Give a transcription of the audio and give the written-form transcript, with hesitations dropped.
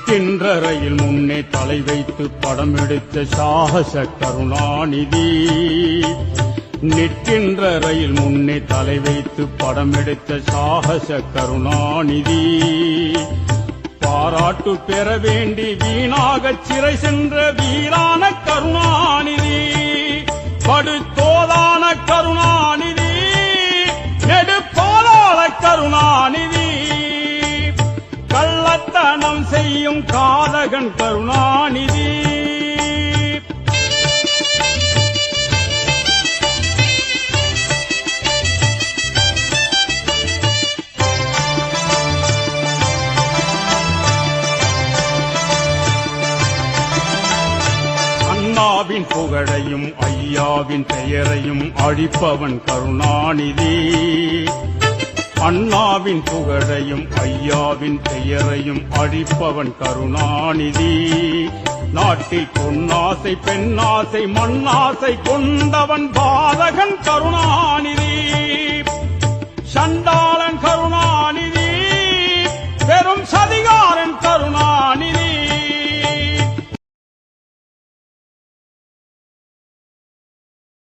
நிற்கின்ற ரயில் முன்னே தலை வைத்து படம் எடுத்த சாகச கருணாநிதி. நிற்கின்ற ரயில் முன்னே தலை வைத்து படம் எடுத்த சாகச கருணாநிதி. பாராட்டு பெற வேண்டி வீணாக சிறை சென்ற வீரான கருணாநிதி. படுத்தோதான கருணாநிதி, நெடுப்பாலாள கருணாநிதி. கள்ளத்தனம் செய்யும் காதகன் கருணாநிதி. அண்ணாவின் புகழையும் ஐயாவின் பெயரையும் அழிப்பவன் கருணாநிதி. அண்ணாவின் புகழையும் ஐயாவின் பெயரையும் அழிப்பவன் கருணாநிதி. நாட்டில் பொன்னாசை பெண்ணாசை மண்ணாசை கொண்டவன் பாதகன் கருணாநிதி. சண்டா